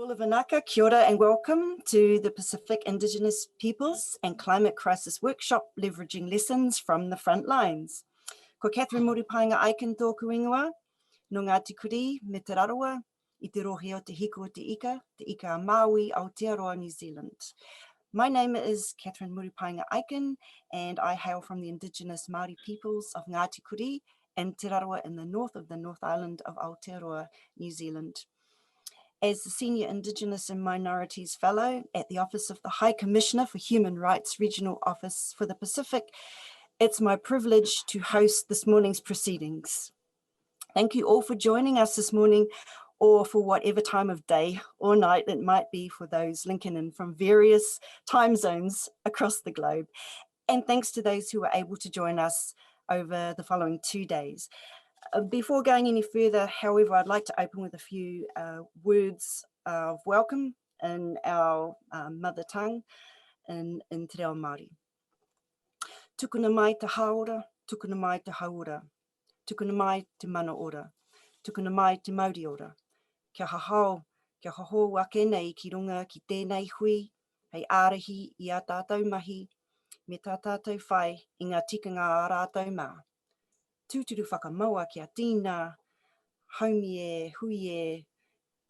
Bulavanaka, kia ora and welcome to the Pacific Indigenous Peoples and Climate Crisis Workshop, leveraging lessons from the front lines. Ko Catherine Murupaenga-Ikenn tōku ingoa, no Ngāti Kuri, me te rarawa, I te rohe o te hiko o te ika a Māui, Aotearoa, New Zealand. My name is Catherine Murupaenga-Ikenn and I hail from the Indigenous Māori peoples of Ngāti Kuri and Te Rarawa in the north of the North Island of Aotearoa, New Zealand. As the Senior Indigenous and Minorities Fellow at the Office of the High Commissioner for Human Rights Regional Office for the Pacific, it's my privilege to host this morning's proceedings. Thank you all for joining us this morning, or for whatever time of day or night it might be for those linking in from various time zones across the globe. And thanks to those who were able to join us over the following 2 days. Before going any further, however, I'd like to open with a few words of welcome in our mother tongue, in Te Reo Māori. Tukuna mai te haora, tukuna mai te haora, tukuna mai te mana ora, tukuna mai te Māori ora. Kia hahau wake nei ki runga ki tēnei hui, hei ārahi I a tātou mahi, me tā tātou whai I ngā tikanga a rātou mā. Tūturu whakamaua kia tīna, haumi e, hui e,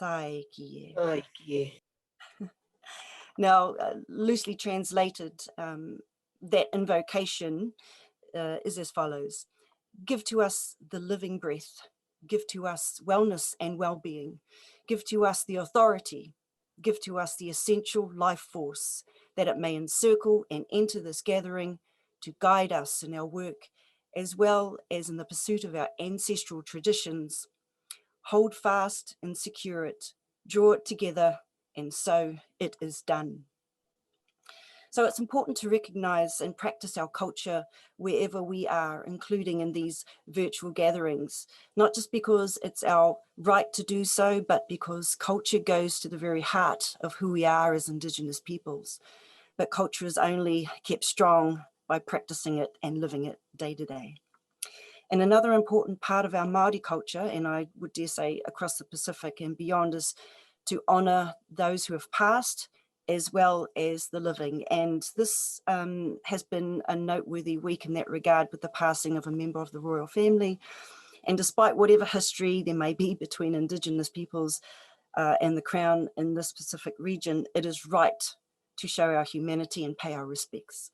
tae ki e. Tae ki e. Now, loosely translated, that invocation is as follows. Give to us the living breath, give to us wellness and well-being, give to us the authority, give to us the essential life force, that it may encircle and enter this gathering to guide us in our work, as well as in the pursuit of our ancestral traditions. Hold fast and secure it, draw it together, and so it is done. So it's important to recognise and practice our culture wherever we are, including in these virtual gatherings, not just because it's our right to do so, but because culture goes to the very heart of who we are as Indigenous peoples. But culture is only kept strong by practicing it and living it day to day. And another important part of our Māori culture, and I would dare say across the Pacific and beyond, is to honour those who have passed as well as the living. And this has been a noteworthy week in that regard, with the passing of a member of the royal family. And despite whatever history there may be between Indigenous peoples and the Crown in this Pacific region, it is right to show our humanity and pay our respects.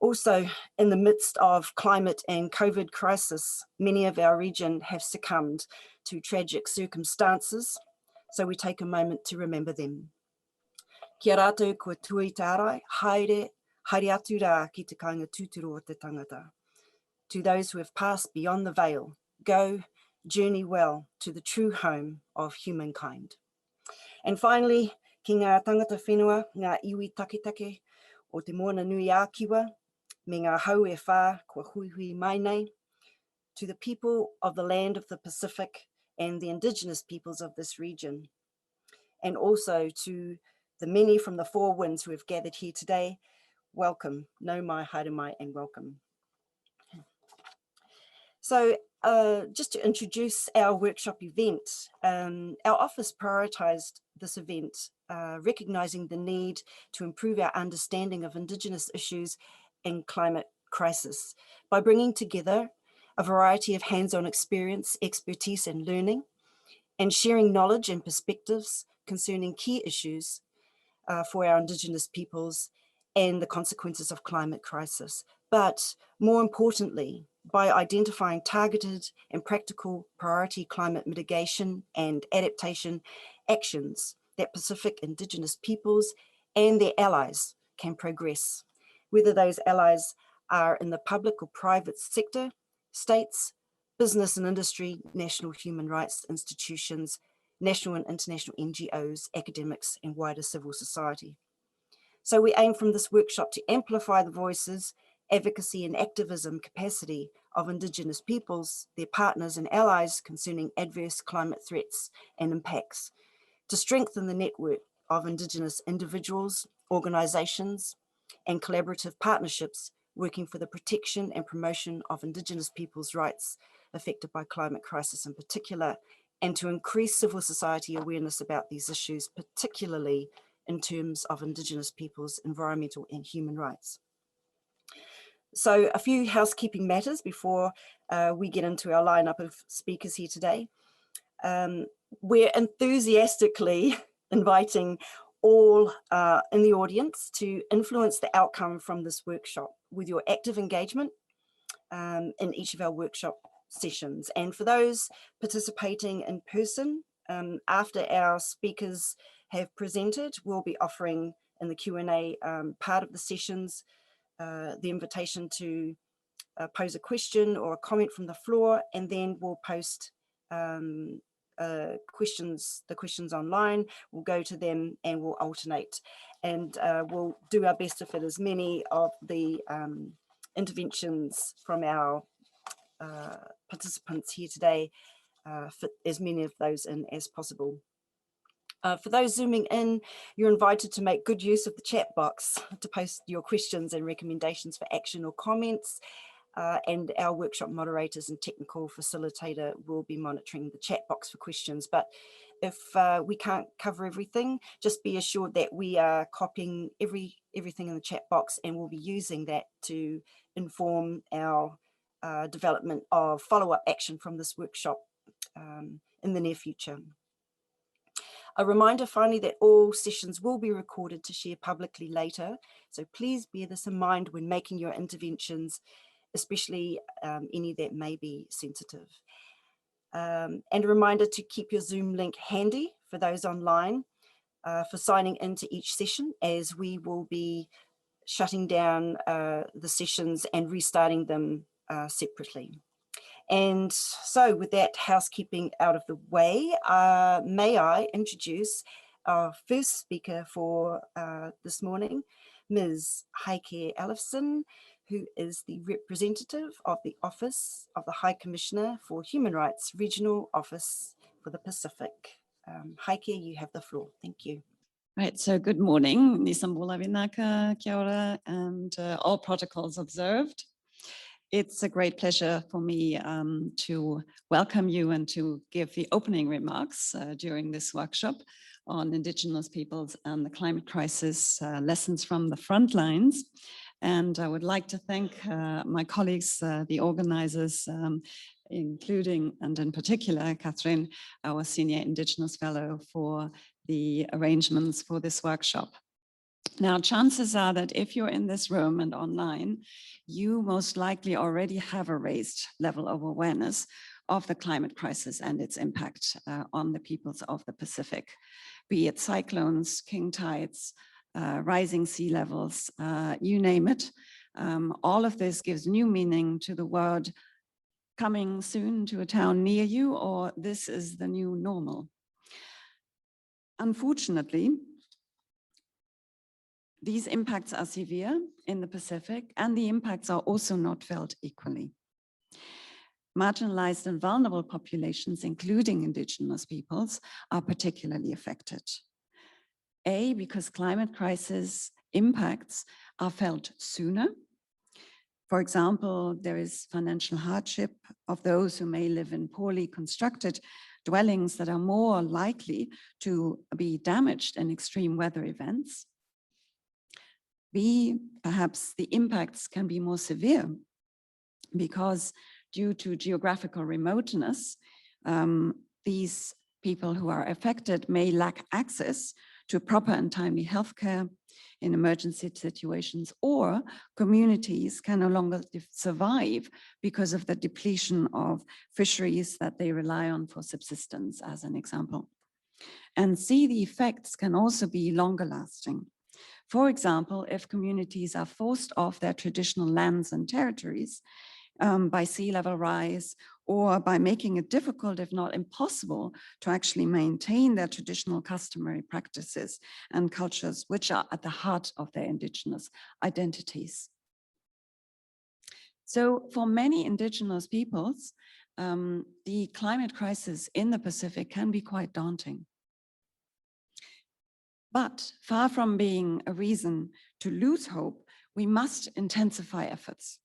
Also, in the midst of climate and COVID crisis, many of our region have succumbed to tragic circumstances, so we take a moment to remember them. Kia rātou kua tui te Ārahi, haere atu rā ki te kāinga tūturu o te tangata. To those who have passed beyond the veil, go, journey well to the true home of humankind. And finally, ki ngā tangata whenua, ngā iwi taketake o te moana nui ākiwa, me ngā hau e whā kua hui mai nei, to the people of the land of the Pacific and the Indigenous peoples of this region, and also to the many from the four winds who have gathered here today, welcome, no mai, haere mai, and welcome. So just to introduce our workshop event, our office prioritised this event, recognising the need to improve our understanding of Indigenous issues and climate crisis by bringing together a variety of hands-on experience, expertise and learning, and sharing knowledge and perspectives concerning key issues for our Indigenous peoples and the consequences of climate crisis. But more importantly, by identifying targeted and practical priority climate mitigation and adaptation actions that Pacific Indigenous peoples and their allies can progress, whether those allies are in the public or private sector, states, business and industry, national human rights institutions, national and international NGOs, academics, and wider civil society. So we aim from this workshop to amplify the voices, advocacy and activism capacity of Indigenous peoples, their partners and allies concerning adverse climate threats and impacts, to strengthen the network of Indigenous individuals, organisations, and collaborative partnerships working for the protection and promotion of Indigenous peoples' rights affected by climate crisis in particular, and to increase civil society awareness about these issues, particularly in terms of Indigenous peoples' environmental and human rights. So a few housekeeping matters before we get into our lineup of speakers here today. We're enthusiastically inviting all in the audience to influence the outcome from this workshop with your active engagement in each of our workshop sessions. And for those participating in person, after our speakers have presented, we'll be offering in the Q&A part of the sessions the invitation to pose a question or a comment from the floor, and then we'll post the questions online. We'll go to them and we'll alternate, and we'll do our best to fit as many of the interventions from our participants here today, fit as many of those in as possible. For those zooming in, you're invited to make good use of the chat box to post your questions and recommendations for action or comments. And our workshop moderators and technical facilitator will be monitoring the chat box for questions. But if we can't cover everything, just be assured that we are copying everything in the chat box, and we'll be using that to inform our development of follow-up action from this workshop in the near future. A reminder finally that all sessions will be recorded to share publicly later, so please bear this in mind when making your interventions, especially any that may be sensitive. And a reminder to keep your Zoom link handy for those online for signing into each session, as we will be shutting down the sessions and restarting them separately. And so with that housekeeping out of the way, may I introduce our first speaker for this morning, Ms. Heike Alefsen, who is the representative of the Office of the High Commissioner for Human Rights Regional Office for the Pacific. Heike, you have the floor. Thank you. Right, so good morning, Nisambula Vinaka, Kia ora, and all protocols observed. It's a great pleasure for me to welcome you and to give the opening remarks during this workshop on Indigenous peoples and the climate crisis, lessons from the front lines. And I would like to thank my colleagues, the organizers, including and in particular, Catherine, our Senior Indigenous Fellow, for the arrangements for this workshop. Now, chances are that if you're in this room and online, you most likely already have a raised level of awareness of the climate crisis and its impact on the peoples of the Pacific, be it cyclones, king tides, rising sea levels, you name it. All of this gives new meaning to the word coming soon to a town near you, or this is the new normal. Unfortunately, these impacts are severe in the Pacific, and the impacts are also not felt equally. Marginalized and vulnerable populations, including Indigenous peoples, are particularly affected. A, because climate crisis impacts are felt sooner. For example, there is financial hardship of those who may live in poorly constructed dwellings that are more likely to be damaged in extreme weather events. B, perhaps the impacts can be more severe because due to geographical remoteness, these people who are affected may lack access to proper and timely healthcare in emergency situations, or communities can no longer survive because of the depletion of fisheries that they rely on for subsistence, as an example. And C, the effects can also be longer lasting. For example, if communities are forced off their traditional lands and territories by sea level rise, or by making it difficult, if not impossible, to actually maintain their traditional customary practices and cultures, which are at the heart of their Indigenous identities. So for many Indigenous peoples, the climate crisis in the Pacific can be quite daunting. But far from being a reason to lose hope, we must intensify efforts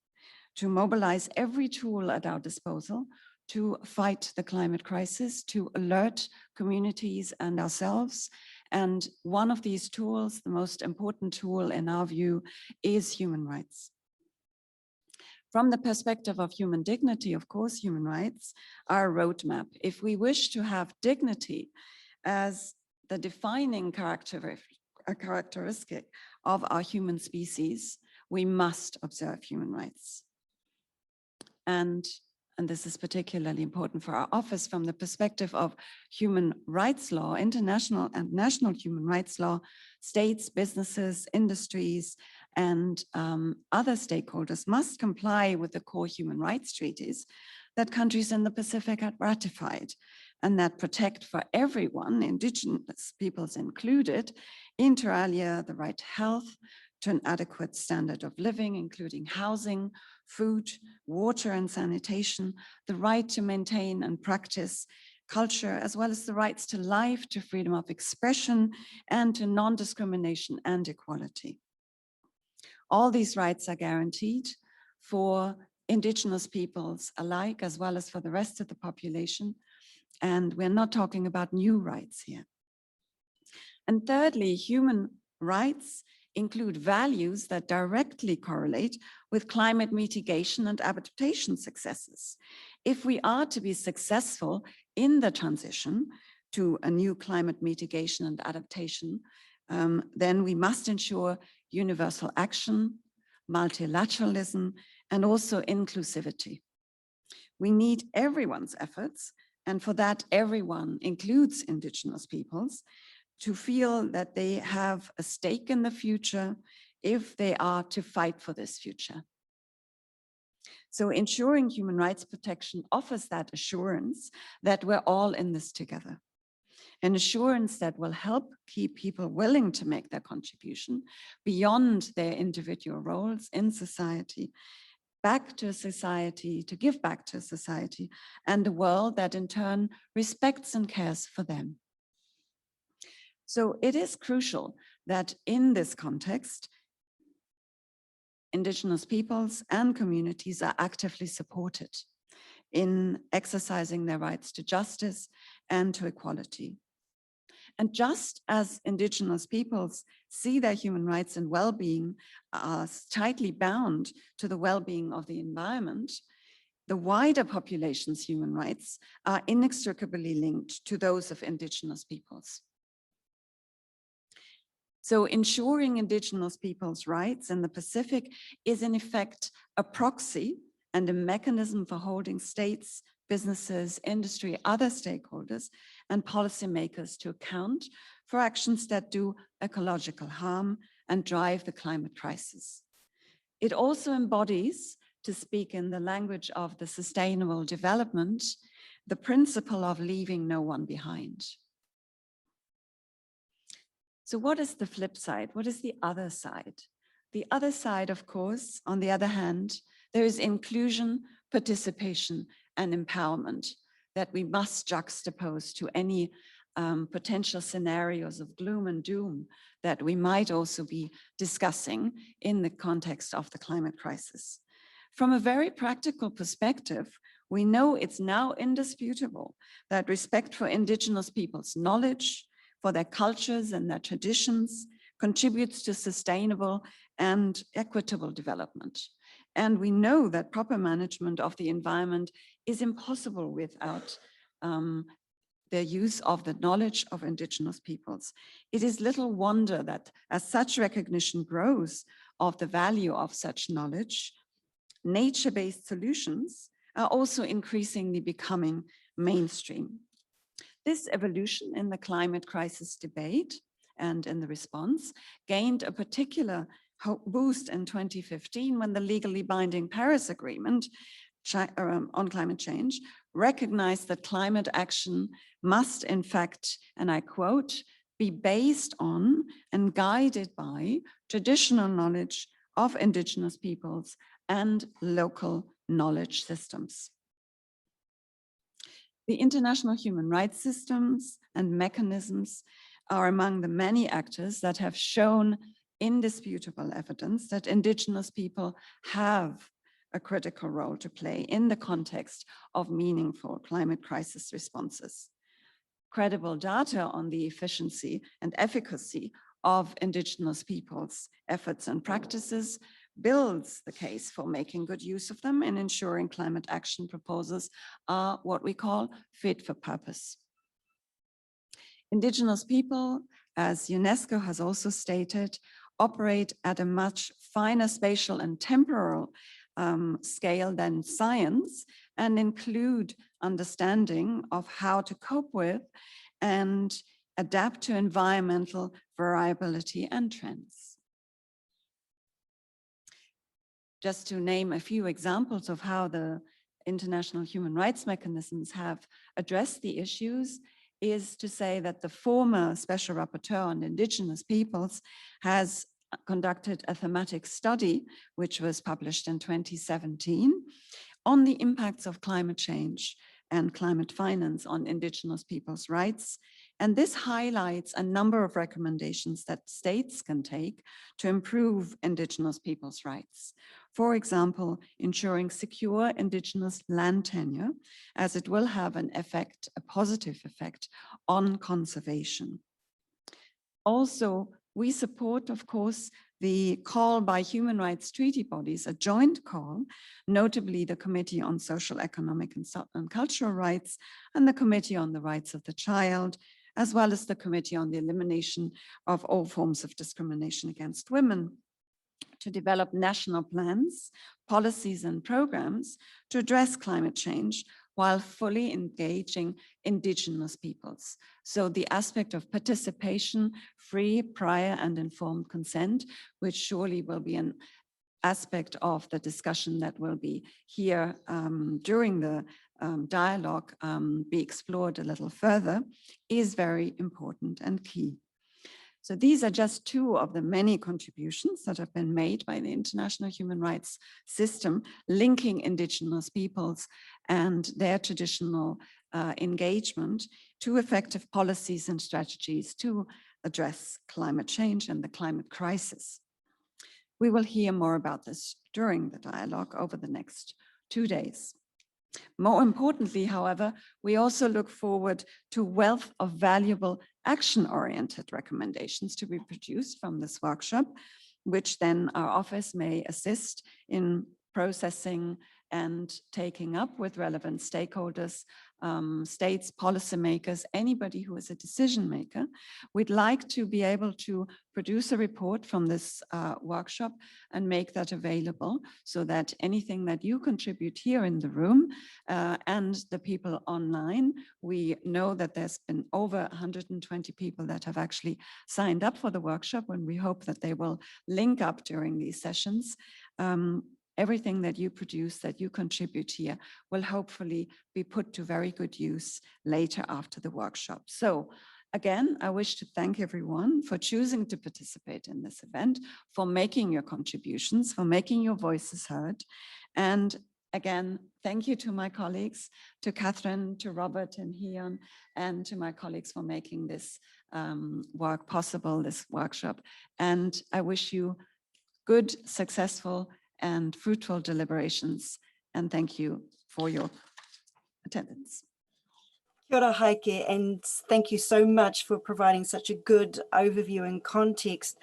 to mobilize every tool at our disposal to fight the climate crisis, to alert communities and ourselves. And one of these tools, the most important tool in our view, is human rights. From the perspective of human dignity, of course, human rights are a roadmap. If we wish to have dignity as the defining characteristic of our human species, we must observe human rights. And this is particularly important for our office from the perspective of human rights law, international and national human rights law. States, businesses, industries, and other stakeholders must comply with the core human rights treaties that countries in the Pacific had ratified, and that protect for everyone, indigenous peoples included, inter alia, the right to health, to an adequate standard of living, including housing, food, water and sanitation, the right to maintain and practice culture, as well as the rights to life, to freedom of expression, and to non-discrimination and equality. All these rights are guaranteed for indigenous peoples alike, as well as for the rest of the population. And we're not talking about new rights here. And thirdly, human rights include values that directly correlate with climate mitigation and adaptation successes. If we are to be successful in the transition to a new climate mitigation and adaptation, then we must ensure universal action, multilateralism, and also inclusivity. We need everyone's efforts, and for that everyone includes indigenous peoples, to feel that they have a stake in the future if they are to fight for this future. So ensuring human rights protection offers that assurance that we're all in this together. An assurance that will help keep people willing to make their contribution beyond their individual roles in society, back to a society, to give back to a society and a world that in turn respects and cares for them. So it is crucial that in this context, indigenous peoples and communities are actively supported in exercising their rights to justice and to equality. And just as indigenous peoples see their human rights and well-being as tightly bound to the well-being of the environment, the wider population's human rights are inextricably linked to those of indigenous peoples. So ensuring indigenous people's rights in the Pacific is in effect a proxy and a mechanism for holding states, businesses, industry, other stakeholders, and policymakers to account for actions that do ecological harm and drive the climate crisis. It also embodies, to speak in the language of the sustainable development, the principle of leaving no one behind. So what is the flip side? What is the other side? The other side, of course, on the other hand, there is inclusion, participation, and empowerment that we must juxtapose to any potential scenarios of gloom and doom that we might also be discussing in the context of the climate crisis. From a very practical perspective, we know it's now indisputable that respect for indigenous people's knowledge, for their cultures and their traditions, contributes to sustainable and equitable development. And we know that proper management of the environment is impossible without the use of the knowledge of indigenous peoples. It is little wonder that as such recognition grows of the value of such knowledge, nature-based solutions are also increasingly becoming mainstream. This evolution in the climate crisis debate and in the response gained a particular boost in 2015 when the legally binding Paris Agreement on climate change recognized that climate action must in fact, and I quote, be based on and guided by traditional knowledge of indigenous peoples and local knowledge systems. The international human rights systems and mechanisms are among the many actors that have shown indisputable evidence that indigenous people have a critical role to play in the context of meaningful climate crisis responses. Credible data on the efficiency and efficacy of Indigenous peoples' efforts and practices builds the case for making good use of them and ensuring climate action proposals are what we call fit for purpose. Indigenous people, as UNESCO has also stated, operate at a much finer spatial and temporal scale than science and include understanding of how to cope with and adapt to environmental variability and trends. Just to name a few examples of how the international human rights mechanisms have addressed the issues is to say that the former Special Rapporteur on Indigenous peoples has conducted a thematic study, which was published in 2017, on the impacts of climate change and climate finance on Indigenous peoples' rights. And this highlights a number of recommendations that states can take to improve Indigenous peoples' rights. For example, ensuring secure Indigenous land tenure, as it will have an effect, a positive effect on conservation. Also, we support, of course, the call by human rights treaty bodies, a joint call, notably the Committee on Social, Economic and Cultural Rights and the Committee on the Rights of the Child, as well as the Committee on the Elimination of All Forms of Discrimination Against Women, to develop national plans, policies and programs to address climate change while fully engaging Indigenous peoples. So the aspect of participation, free, prior and informed consent, which surely will be an aspect of the discussion that will be here during the dialogue be explored a little further, is very important and key. So these are just two of the many contributions that have been made by the international human rights system, linking Indigenous peoples and their traditional engagement to effective policies and strategies to address climate change and the climate crisis. We will hear more about this during the dialogue over the next 2 days. More importantly, however, we also look forward to a wealth of valuable action-oriented recommendations to be produced from this workshop, which then our office may assist in processing and taking up with relevant stakeholders, states, policymakers, anybody who is a decision maker. We'd like to be able to produce a report from this workshop and make that available so that anything that you contribute here in the room and the people online, we know that there's been over 120 people that have actually signed up for the workshop, and we hope that they will link up during these sessions. Everything that you produce, that you contribute here, will hopefully be put to very good use later after the workshop. So again, I wish to thank everyone for choosing to participate in this event, for making your contributions, for making your voices heard. And again, thank you to my colleagues, to Catherine, to Robert and Heon, and to my colleagues for making this work possible, this workshop. And I wish you good, successful, and fruitful deliberations. And thank you for your attendance. Kia ora, Heike, and thank you so much for providing such a good overview and context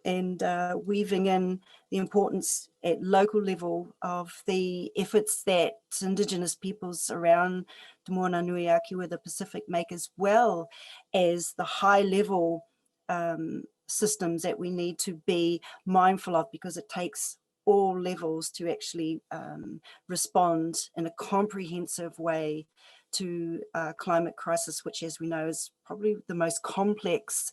and weaving in the importance at local level of the efforts that Indigenous peoples around Te Moana Nui Akiwa, the Pacific, make, as well as the high level systems that we need to be mindful of, because it takes all levels to actually respond in a comprehensive way to climate crisis, which, as we know, is probably the most complex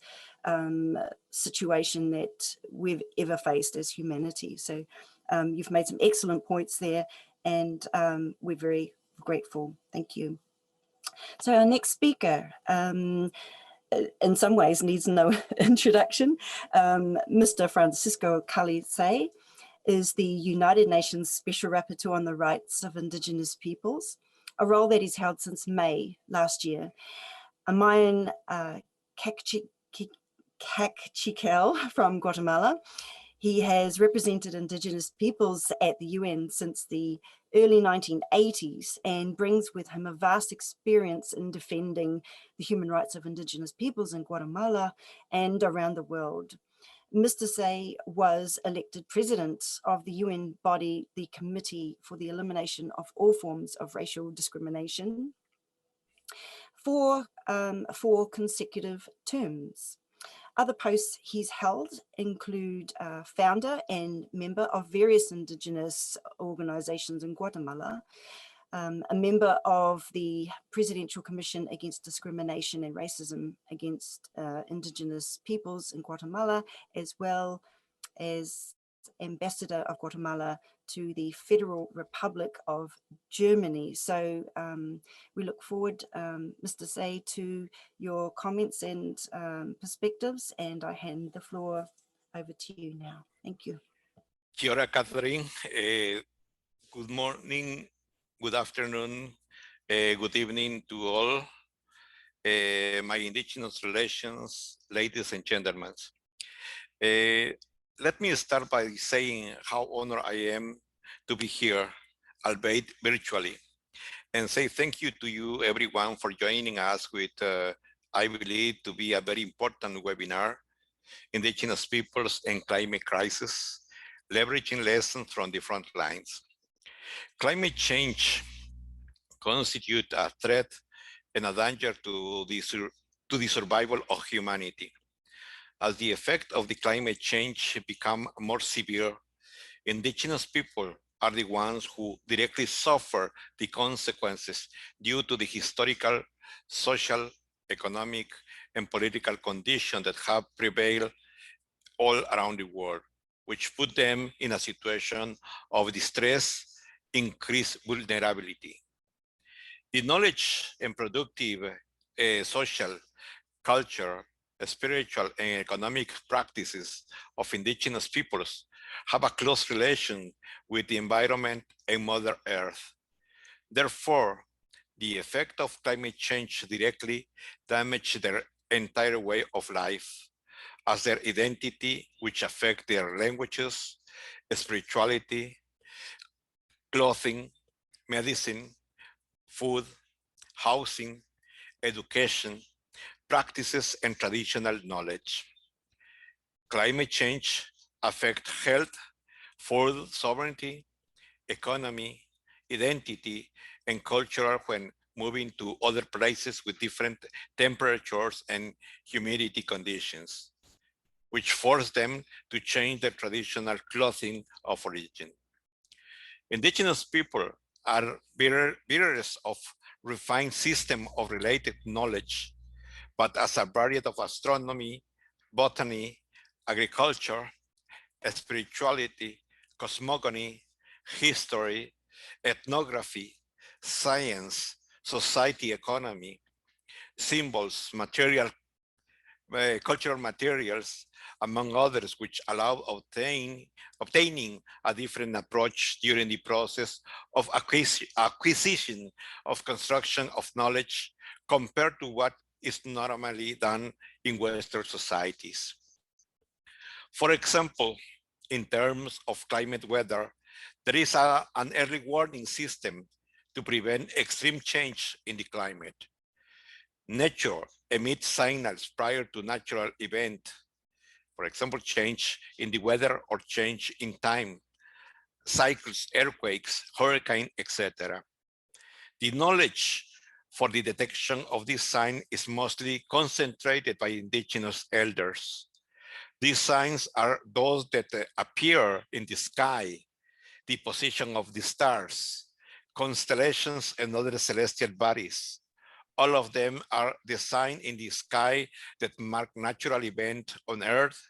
situation that we've ever faced as humanity. So you've made some excellent points there, and we're very grateful. Thank you. So our next speaker, in some ways needs no introduction, Mr. Francisco Cali Tzay is the United Nations Special Rapporteur on the Rights of Indigenous Peoples, a role that he's held since May last year. Murupaenga-Ikenn from Guatemala He has represented Indigenous peoples at the UN since the early 1980s and brings with him a vast experience in defending the human rights of Indigenous peoples in Guatemala and around the world. Mr. Tzay was elected president of the UN body, the Committee for the Elimination of All Forms of Racial Discrimination, for 4 consecutive terms. Other posts he's held include founder and member of various Indigenous organizations in Guatemala, a member of the Presidential Commission Against Discrimination and Racism Against Indigenous Peoples in Guatemala, as well as Ambassador of Guatemala to the Federal Republic of Germany. So we look forward, Mr. Tzay, to your comments and perspectives, and I hand the floor over to you now. Thank you. Kia ora, Catherine. Good morning, good afternoon, good evening to all my Indigenous relations, ladies and gentlemen. Let me start by saying how honored I am to be here, albeit virtually, and say thank you to you, everyone, for joining us with, I believe, to be a very important webinar, Indigenous Peoples and Climate Crisis, leveraging lessons from the front lines. Climate change constitutes a threat and a danger to the survival of humanity. As the effect of the climate change become more severe, Indigenous people are the ones who directly suffer the consequences due to the historical, social, economic, and political conditions that have prevailed all around the world, which put them in a situation of distress, increased vulnerability. The knowledge and productive social, culture, spiritual, and economic practices of Indigenous peoples have a close relation with the environment and Mother Earth. Therefore, the effect of climate change directly damages their entire way of life, as their identity, which affect their languages, spirituality, clothing, medicine, food, housing, education, practices, and traditional knowledge. Climate change affects health, food sovereignty, economy, identity, and culture when moving to other places with different temperatures and humidity conditions, which force them to change their traditional clothing of origin. Indigenous people are bearers of refined system of related knowledge, but as a variety of astronomy, botany, agriculture, spirituality, cosmogony, history, ethnography, science, society, economy, symbols, material, cultural materials, among others, which allow obtaining a different approach during the process of acquisition of construction of knowledge compared to what is normally done in Western societies. For example, in terms of climate weather, there is an early warning system to prevent extreme change in the climate. Nature emits signals prior to natural event, for example, change in the weather or change in time, cycles, earthquakes, hurricane, etc. The knowledge for the detection of this sign is mostly concentrated by Indigenous elders. These signs are those that appear in the sky, the position of the stars, constellations, and other celestial bodies. All of them are the sign in the sky that mark natural event on Earth.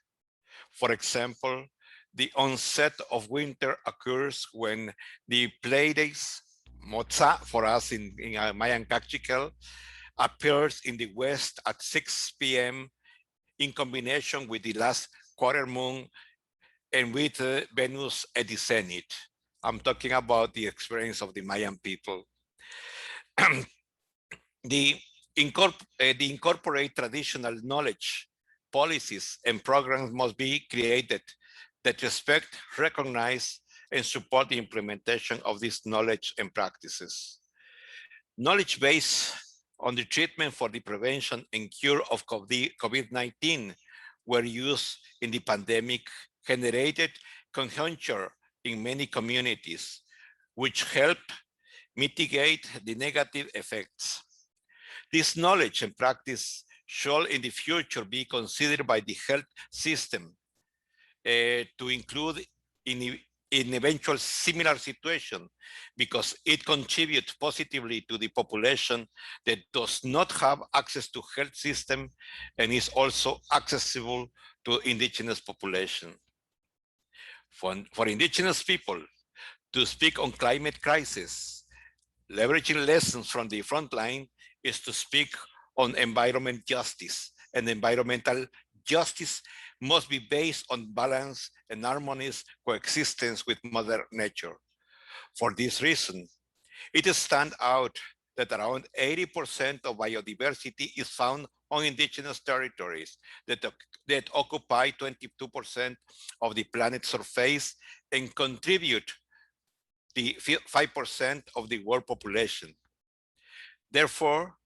For example, the onset of winter occurs when the Pleiades, Motsa for us in Mayan Cachical, appears in the west at 6 p.m. in combination with the last quarter moon and with Venus at the zenith. I'm talking about the experience of the Mayan people. The incorporate traditional knowledge, policies, and programs must be created that respect, recognize, and support the implementation of this knowledge and practices. Knowledge based on the treatment for the prevention and cure of COVID-19 were used in the pandemic, generated conjuncture in many communities, which helped mitigate the negative effects. This knowledge and practice shall in the future be considered by the health system to include in eventual similar situation, because it contributes positively to the population that does not have access to health system and is also accessible to indigenous population. For indigenous people to speak on climate crisis, leveraging lessons from the front line is to speak on environment justice, and environmental justice must be based on balance and harmonious coexistence with Mother Nature. For this reason, it stands out that around 80% of biodiversity is found on indigenous territories that occupy 22% of the planet's surface and contribute the 5% of the world population. Therefore,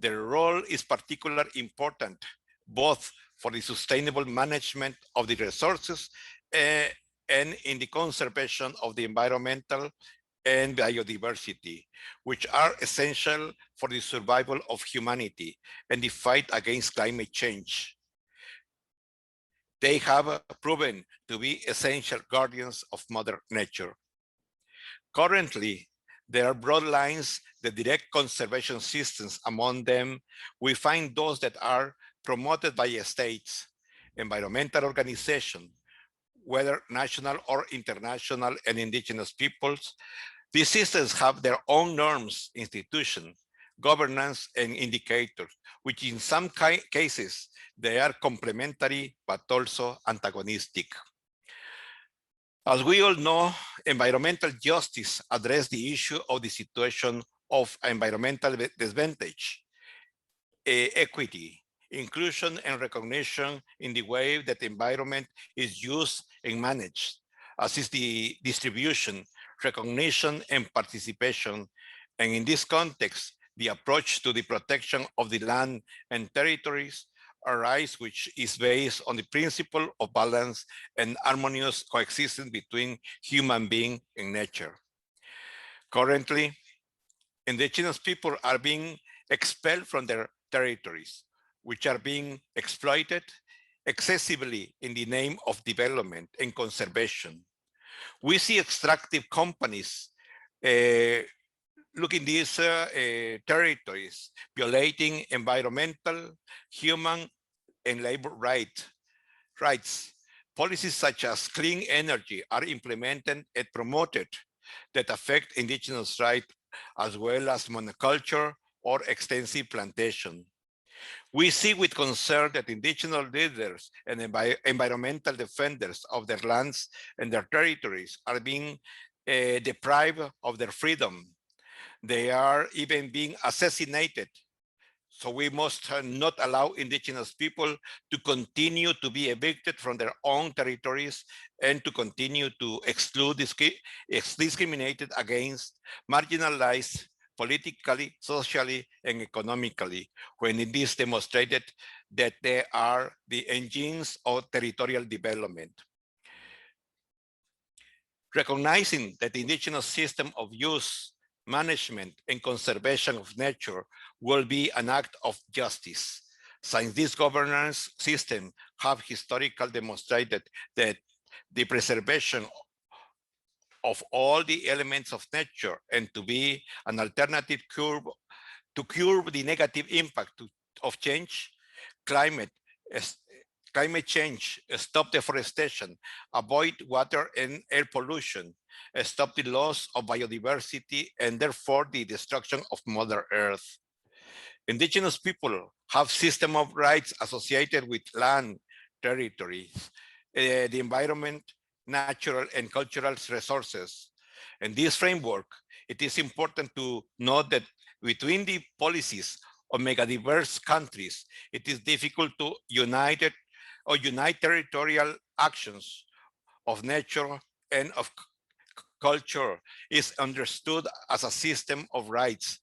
their role is particularly important, both for the sustainable management of the resources and in the conservation of the environmental and biodiversity, which are essential for the survival of humanity and the fight against climate change. They have proven to be essential guardians of Mother Nature. Currently, there are broad lines that direct conservation systems. Among them, we find those that are promoted by states, environmental organizations, whether national or international, and indigenous peoples. These systems have their own norms, institutions, governance, and indicators, which in some cases, they are complementary, but also antagonistic. As we all know, environmental justice addresses the issue of the situation of environmental disadvantage, equity, inclusion, and recognition in the way that the environment is used and managed, as is the distribution, recognition, and participation. And in this context, the approach to the protection of the land and territories arise, which is based on the principle of balance and harmonious coexistence between human being and nature. Currently, indigenous people are being expelled from their territories, which are being exploited excessively in the name of development and conservation. We see extractive companies looking these territories, violating environmental, human, and labor rights. Policies such as clean energy are implemented and promoted that affect indigenous rights, as well as monoculture or extensive plantation. We see with concern that indigenous leaders and environmental defenders of their lands and their territories are being deprived of their freedom. They are even being assassinated. So we must not allow indigenous people to continue to be evicted from their own territories and to continue to exclude, discriminated against, marginalized politically, socially, and economically, when it is demonstrated that they are the engines of territorial development. Recognizing that the indigenous system of use, management, and conservation of nature will be an act of justice, since this governance system have historically demonstrated that the preservation of all the elements of nature and to be an alternative curb to curb the negative impact of change, climate change, stop deforestation, avoid water and air pollution, stop the loss of biodiversity, and therefore the destruction of Mother Earth. Indigenous people have system of rights associated with land, territories, the environment, natural and cultural resources. In this framework, it is important to note that between the policies of megadiverse countries, it is difficult to unite territorial actions of nature and of culture is understood as a system of rights.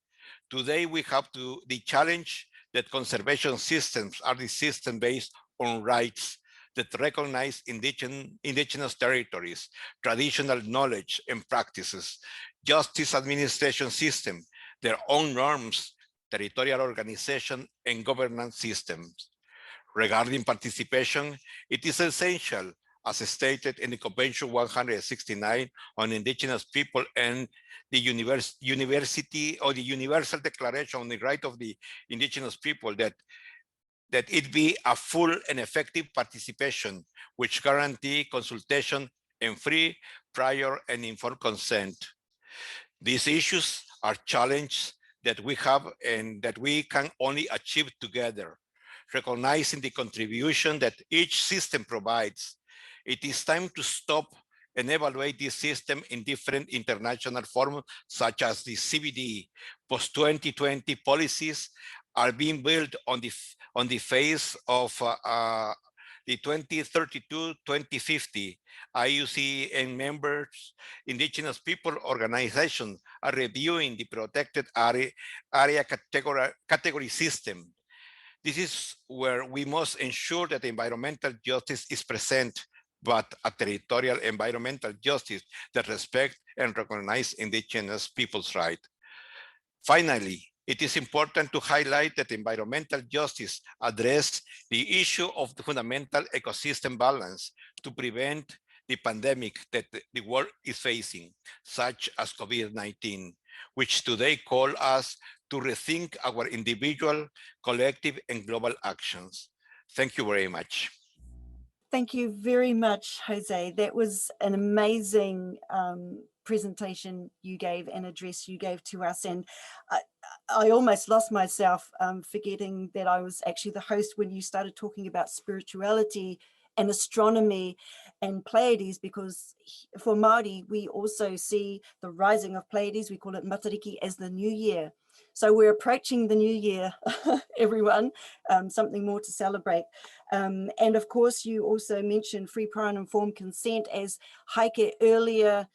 Today, we have the challenge that conservation systems are the system based on rights that recognize indigenous territories, traditional knowledge and practices, justice administration system, their own norms, territorial organization, and governance systems. Regarding participation, it is essential, as stated in the Convention 169 on Indigenous People and the University or the Universal Declaration on the Right of the Indigenous People, that it be a full and effective participation, which guarantee consultation and free, prior, and informed consent. These issues are challenges that we have and that we can only achieve together, recognizing the contribution that each system provides. It is time to stop and evaluate this system in different international forums, such as the CBD. Post-2020 policies are being built on the phase of the 2032-2050 IUC and members, Indigenous people organizations are reviewing the protected area category system. This is where we must ensure that environmental justice is present, but a territorial environmental justice that respects and recognizes Indigenous people's rights. Finally, it is important to highlight that environmental justice addresses the issue of the fundamental ecosystem balance to prevent the pandemic that the world is facing, such as COVID-19, which today call us to rethink our individual, collective, and global actions. Thank you very much. Thank you very much, Jose. That was an amazing presentation you gave and address you gave to us. And I almost lost myself forgetting that I was actually the host when you started talking about spirituality and astronomy and Pleiades, because for Māori, we also see the rising of Pleiades. We call it Matariki as the new year. So we're approaching the new year, everyone, something more to celebrate. And of course, you also mentioned free, prior and informed consent. As Heike earlier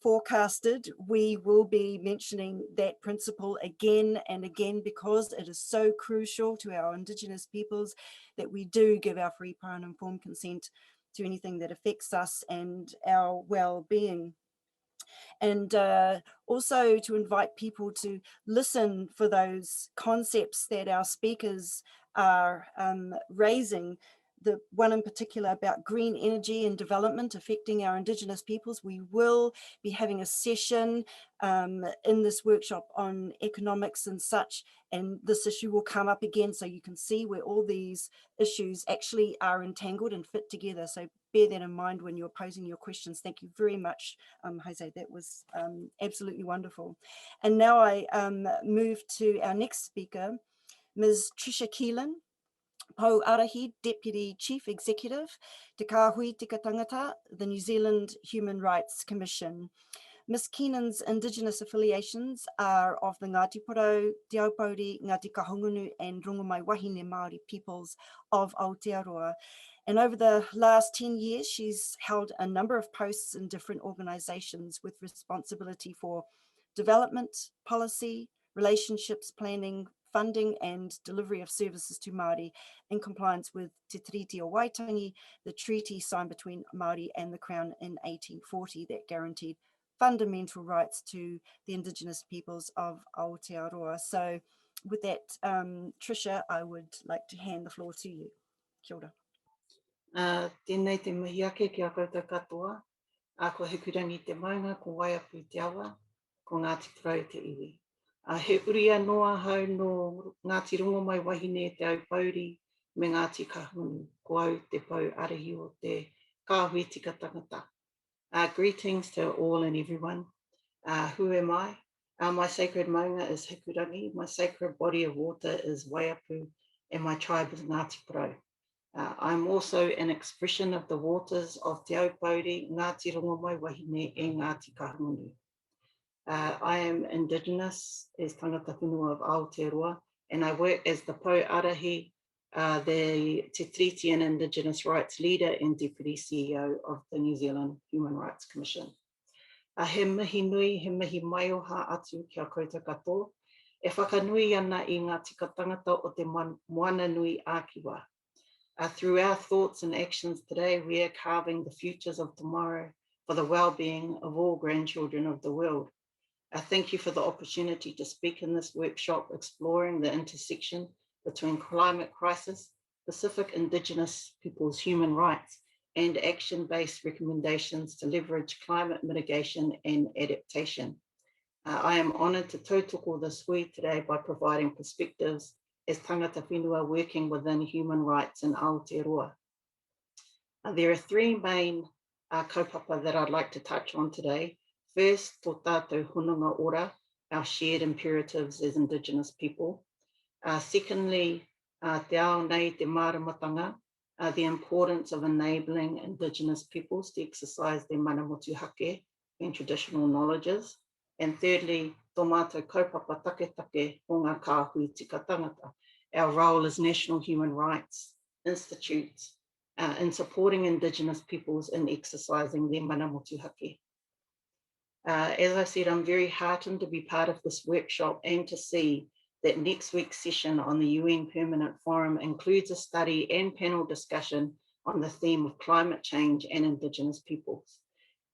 forecasted, we will be mentioning that principle again and again, because it is so crucial to our Indigenous peoples that we do give our free, prior and informed consent to anything that affects us and our well-being. And also to invite people to listen for those concepts that our speakers are raising. The one in particular about green energy and development affecting our Indigenous peoples. We will be having a session in this workshop on economics and such, and this issue will come up again, so you can see where all these issues actually are entangled and fit together. So bear that in mind when you're posing your questions. Thank you very much, Jose. That was absolutely wonderful. And now I move to our next speaker, Ms. Tricia Keelan, Pau Ārahi, Deputy Chief Executive, Te Kāhui Tika Tangata, the New Zealand Human Rights Commission. Ms. Keenan's Indigenous affiliations are of the Ngāti Porou, Te Aupōuri, Ngāti Kahungunu and Rongomai Wahine Māori peoples of Aotearoa. And over the last 10 years, she's held a number of posts in different organisations with responsibility for development, policy, relationships planning, funding and delivery of services to Māori in compliance with Te Tiriti o Waitangi, the treaty signed between Māori and the Crown in 1840 that guaranteed fundamental rights to the Indigenous peoples of Aotearoa. So with that, Tricia, I would like to hand the floor to you. Kia ora. Tēnei te mihi ake ki a koutou katoa, a ko hekurangi te maunga, ko waiapu te awa, ko Ngāti Porou te iwi. He uria noa hau no Ngāti Rongomai Wahine te Aupōuri me Ngāti Kahungunu, ko au te pau Ārahi o te Kāhui Tika Tangata. Greetings to all and everyone. Who am I? My sacred maunga is hekurangi, my sacred body of water is waiapu, and my tribe is Ngāti Porou. I'm also an expression of the waters of Te Aupōuri, Ngāti Rongomai Wahine and Ngāti Kahungunu. I am Indigenous as tangata whenua of Aotearoa, and I work as the Pau Ārahi the Te Tiriti and Indigenous Rights Leader and Deputy CEO of the New Zealand Human Rights Commission. He mihi nui, he mihi mai o ha atu kia koutou katoa. E whakanui ana I ngā tika tangata o te moana nui ākiwa. Through our thoughts and actions today, we are carving the futures of tomorrow for the well-being of all grandchildren of the world. Thank you for the opportunity to speak in this workshop exploring the intersection between climate crisis, Pacific Indigenous people's human rights, and action-based recommendations to leverage climate mitigation and adaptation. I am honoured to tautoko this hui today by providing perspectives as tangata whenua working within human rights in Aotearoa. There are three main kaupapa that I'd like to touch on today. First, tō tātou hununga ora, our shared imperatives as Indigenous people. Secondly, te ao nei te māramatanga, the importance of enabling Indigenous peoples to exercise their mana motuhake and traditional knowledges. And thirdly, tō mātou kaupapa take o ngā kāhui tika tangata, our role as national human rights institutes in supporting Indigenous peoples in exercising their mana motuhake. As I said, I'm very heartened to be part of this workshop and to see that next week's session on the UN Permanent Forum includes a study and panel discussion on the theme of climate change and Indigenous peoples.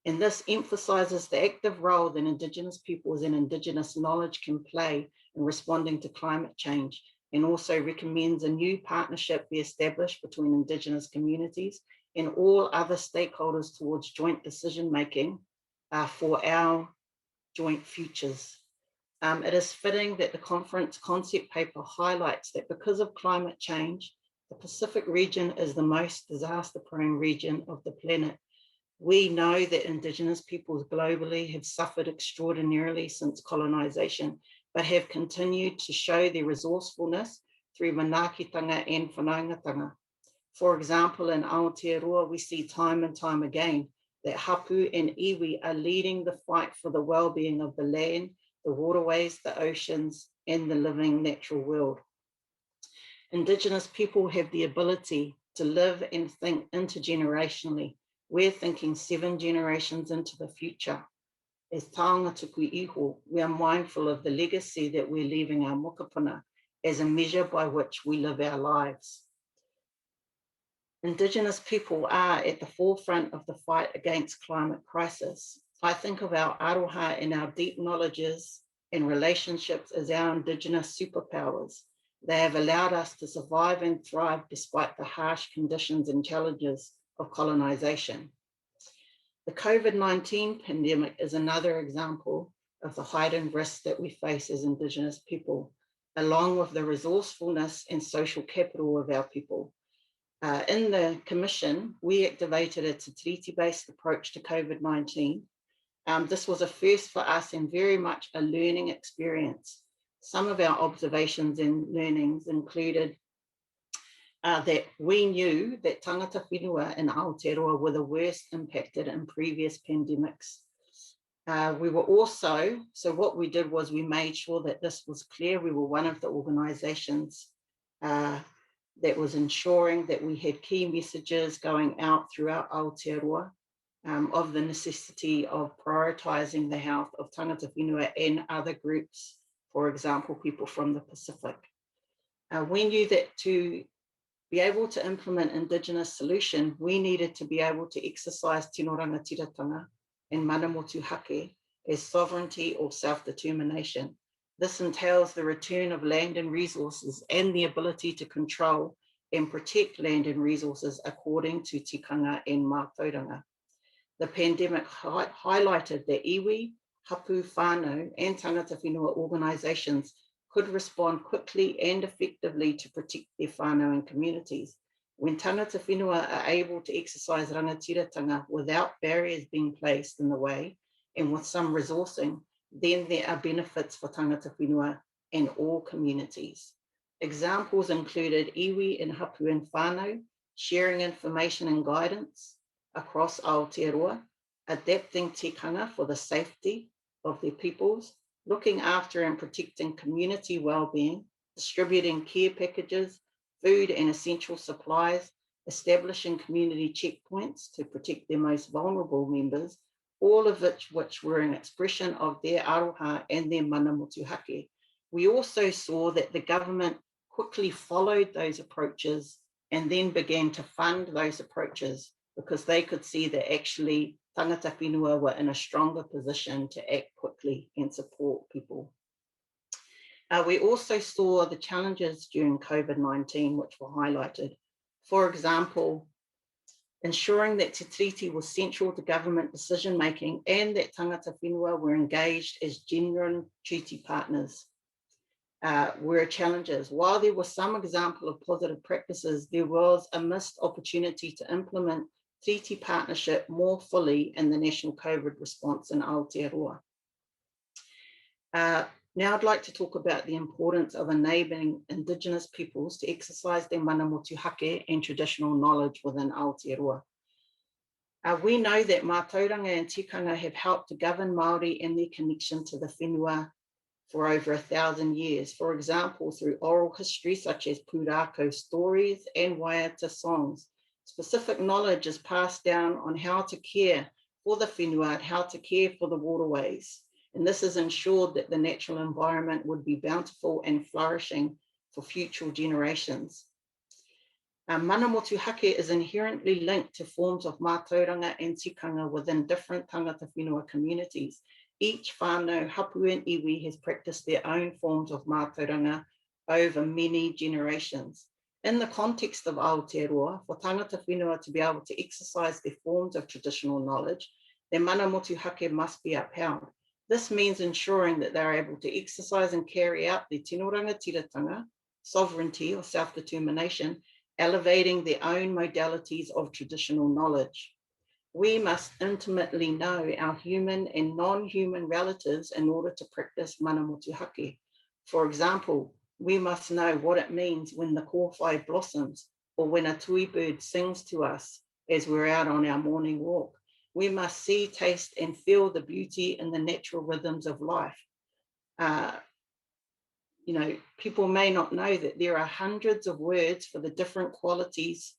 And this emphasises the active role that Indigenous peoples and Indigenous knowledge can play in responding to climate change, and also recommends a new partnership be established between Indigenous communities and all other stakeholders towards joint decision-making for our joint futures. It is fitting that the conference concept paper highlights that because of climate change, the Pacific region is the most disaster-prone region of the planet. We know that Indigenous peoples globally have suffered extraordinarily since colonisation, but have continued to show their resourcefulness through manaakitanga and whanaungatanga. For example, in Aotearoa, we see time and time again that hapu and iwi are leading the fight for the well-being of the land, the waterways, the oceans, and the living natural world. Indigenous people have the ability to live and think intergenerationally. We're thinking 7 generations into the future. As taonga tuku iho, we are mindful of the legacy that we're leaving our mokopuna as a measure by which we live our lives. Indigenous people are at the forefront of the fight against climate crisis. I think of our aroha and our deep knowledges and relationships as our Indigenous superpowers. They have allowed us to survive and thrive despite the harsh conditions and challenges of colonisation. The COVID-19 pandemic is another example of the heightened risks that we face as Indigenous people, along with the resourcefulness and social capital of our people. In the Commission, we activated a Te Tiriti-based approach to COVID-19. This was a first for us and very much a learning experience. Some of our observations and learnings included that we knew that tangata whenua in Aotearoa were the worst impacted in previous pandemics. We were also, so what we did was we made sure that this was clear. We were one of the organisations that was ensuring that we had key messages going out throughout Aotearoa of the necessity of prioritising the health of tangata whenua and other groups, for example, people from the Pacific. We knew that to be able to implement Indigenous solution, we needed to be able to exercise tino rangatiratanga and mana motuhake as sovereignty or self-determination. This entails the return of land and resources and the ability to control and protect land and resources according to tikanga and mātauranga. The pandemic highlighted that iwi, hapu, whānau, and tangata whenua organisations could respond quickly and effectively to protect their whānau and communities. When tangata whenua are able to exercise rangatiratanga without barriers being placed in the way and with some resourcing, then there are benefits for tangata whenua and all communities. Examples included iwi and hapu and whānau sharing information and guidance across Aotearoa, adapting tikanga for the safety of their peoples, looking after and protecting community well-being, distributing care packages, food and essential supplies, establishing community checkpoints to protect their most vulnerable members, all of which were an expression of their aroha and their mana motuhake. We also saw that the government quickly followed those approaches and then began to fund those approaches because they could see that actually tangata whenua were in a stronger position to act quickly and support people. We also saw the challenges during COVID-19, which were highlighted. For example, ensuring that Te Tiriti was central to government decision-making and that tangata whenua were engaged as genuine treaty partners were challenges. While there was some example of positive practices, there was a missed opportunity to implement treaty partnership more fully in the national COVID response in Aotearoa. Now I'd like to talk about the importance of enabling Indigenous peoples to exercise their mana motuhake and traditional knowledge within Aotearoa. We know that mātauranga and tikanga have helped to govern Māori and their connection to the whenua for over 1,000 years. For example, through oral history such as pūrākau stories and waiata songs. Specific knowledge is passed down on how to care for the whenua and how to care for the waterways. And this has ensured that the natural environment would be bountiful and flourishing for future generations. Mana motuhake is inherently linked to forms of mātauranga and tikanga within different tangata whenua communities. Each whānau, hapu and iwi has practiced their own forms of mātauranga over many generations. In the context of Aotearoa, for tangata whenua to be able to exercise their forms of traditional knowledge, their mana motuhake must be upheld. This means ensuring that they're able to exercise and carry out their tinoranga tiratanga, sovereignty or self-determination, elevating their own modalities of traditional knowledge. We must intimately know our human and non-human relatives in order to practice mana motuhake. For example, we must know what it means when the kōwhai blossoms or when a tui bird sings to us as we're out on our morning walk. We must see, taste, and feel the beauty and the natural rhythms of life. People may not know that there are hundreds of words for the different qualities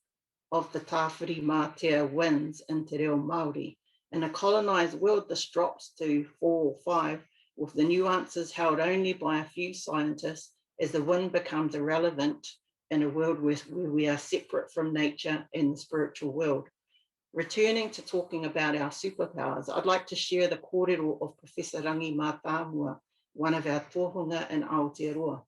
of the tāwhiri mātea winds in te reo Māori. In a colonised world, this drops to 4 or 5, with the nuances held only by a few scientists as the wind becomes irrelevant in a world where we are separate from nature and the spiritual world. Returning to talking about our superpowers, I'd like to share the kōrero of Professor Rangi Mātāmua, one of our tohunga in Aotearoa.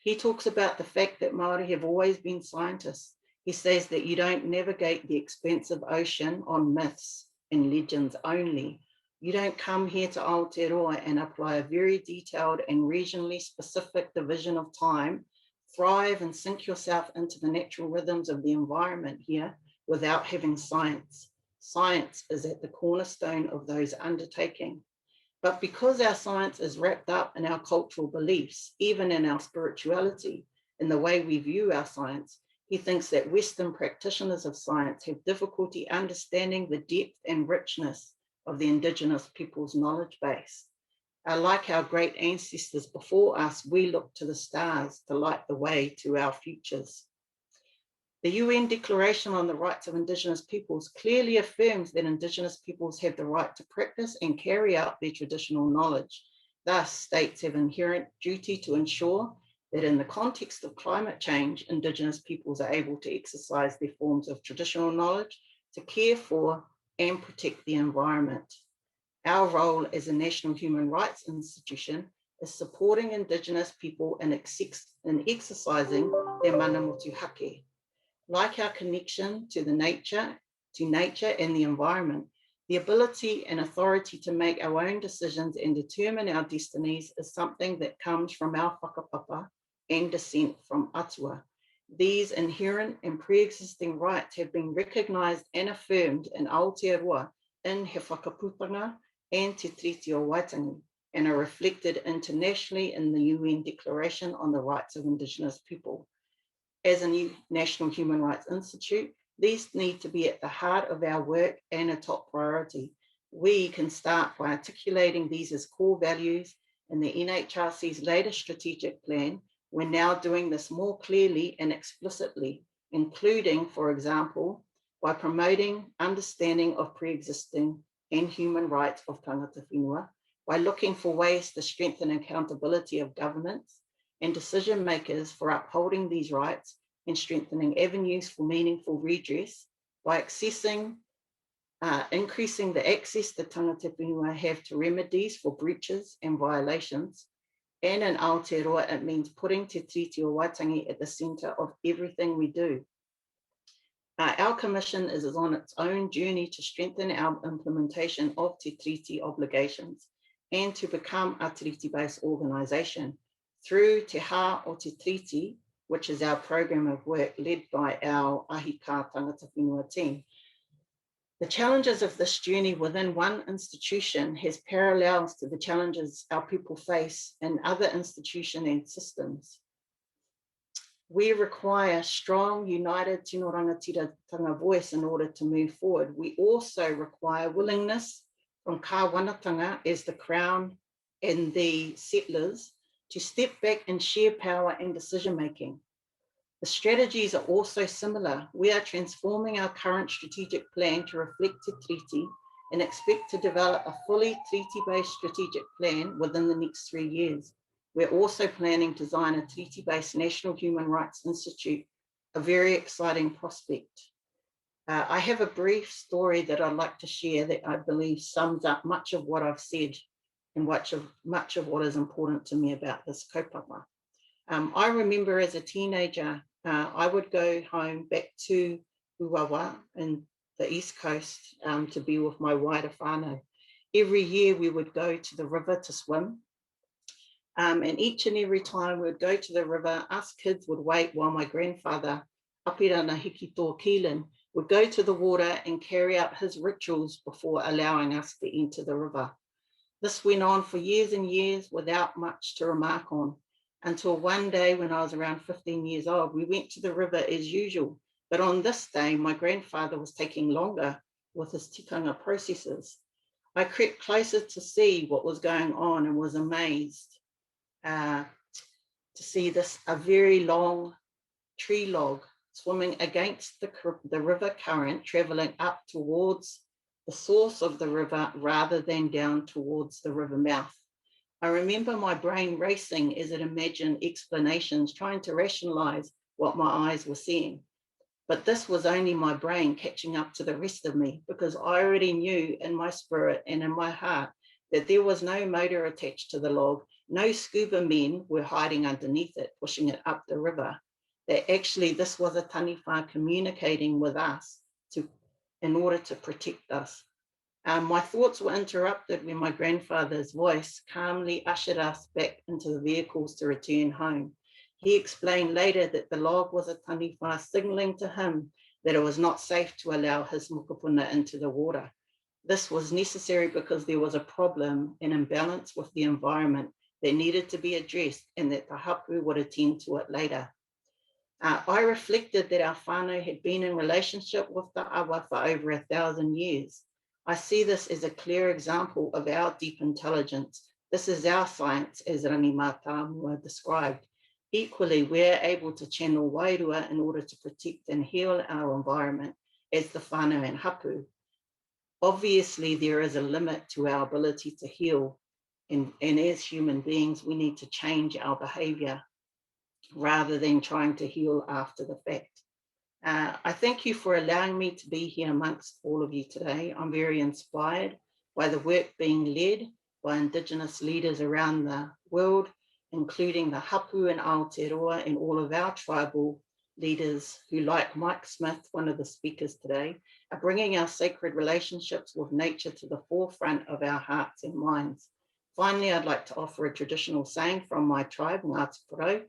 He talks about the fact that Māori have always been scientists. He says that you don't navigate the expansive ocean on myths and legends only. You don't come here to Aotearoa and apply a very detailed and regionally specific division of time, thrive and sink yourself into the natural rhythms of the environment here without having science. Science is at the cornerstone of those undertaking. But because our science is wrapped up in our cultural beliefs, even in our spirituality, in the way we view our science, he thinks that Western practitioners of science have difficulty understanding the depth and richness of the Indigenous people's knowledge base. Like our great ancestors before us, we look to the stars to light the way to our futures. The UN Declaration on the Rights of Indigenous Peoples clearly affirms that Indigenous peoples have the right to practice and carry out their traditional knowledge. Thus, states have inherent duty to ensure that in the context of climate change, Indigenous peoples are able to exercise their forms of traditional knowledge to care for and protect the environment. Our role as a national human rights institution is supporting Indigenous people in exercising their mana motuhake. Like our connection to nature and the environment, the ability and authority to make our own decisions and determine our destinies is something that comes from our whakapapa and descent from atua. These inherent and pre-existing rights have been recognised and affirmed in Aotearoa in he whakaputanga and te Tiriti o Waitangi, and are reflected internationally in the UN Declaration on the Rights of Indigenous People. As a new National Human Rights Institute, these need to be at the heart of our work and a top priority. We can start by articulating these as core values in the NHRC's latest strategic plan, We're now doing this more clearly and explicitly, including, for example, by promoting understanding of pre-existing and human rights of tangata whenua, by looking for ways to strengthen accountability of governments and decision makers for upholding these rights and strengthening avenues for meaningful redress, by increasing the access that tangata whenua have to remedies for breaches and violations. And in Aotearoa, it means putting Te Tiriti o Waitangi at the centre of everything we do. Our commission is on its own journey to strengthen our implementation of Te Tiriti obligations and to become a treaty-based organisation through Te Ha o Te Tiriti, which is our program of work led by our Ahika Tangata Whenua team. The challenges of this journey within one institution has parallels to the challenges our people face in other institutions and systems. We require strong, united tino rangatiratanga voice in order to move forward. We also require willingness from kāwanatanga as the Crown and the settlers to step back and share power and decision-making. The strategies are also similar. We are transforming our current strategic plan to reflect Te Tiriti and expect to develop a fully treaty-based strategic plan within the next 3 years. We're also planning to design a treaty-based National Human Rights Institute, a very exciting prospect. I have a brief story that I'd like to share that I believe sums up much of what I've said and much of what is important to me about this kaupapa. I remember as a teenager, I would go home back to Uwawa in the East Coast to be with my wider whānau. Every year we would go to the river to swim. And each and every time we would go to the river, us kids would wait while my grandfather, Apirana Hikito Keelan, would go to the water and carry out his rituals before allowing us to enter the river. This went on for years and years without much to remark on, until one day when I was around 15 years old, we went to the river as usual. But on this day, my grandfather was taking longer with his tikanga processes. I crept closer to see what was going on and was amazed to see a very long tree log swimming against the river current, traveling up towards the source of the river rather than down towards the river mouth. I remember my brain racing as it imagined explanations, trying to rationalize what my eyes were seeing. But this was only my brain catching up to the rest of me, because I already knew in my spirit and in my heart that there was no motor attached to the log. No scuba men were hiding underneath it, pushing it up the river. That actually this was a taniwha communicating with us in order to protect us. My thoughts were interrupted when my grandfather's voice calmly ushered us back into the vehicles to return home. He explained later that the log was a taniwha signaling to him that it was not safe to allow his mokopuna into the water. This was necessary because there was a problem, an imbalance with the environment that needed to be addressed, and that the hapu would attend to it later. I reflected that our whānau had been in relationship with the awa for over 1,000 years. I see this as a clear example of our deep intelligence. This is our science, as Rangi Mātāmua described. Equally, we're able to channel wairua in order to protect and heal our environment as the whānau and hapu. Obviously, there is a limit to our ability to heal, and as human beings, we need to change our behaviour rather than trying to heal after the fact. I thank you for allowing me to be here amongst all of you today. I'm very inspired by the work being led by Indigenous leaders around the world, including the hapu and Aotearoa and all of our tribal leaders who, like Mike Smith, one of the speakers today, are bringing our sacred relationships with nature to the forefront of our hearts and minds. Finally, I'd like to offer a traditional saying from my tribe, Ngāti Porou.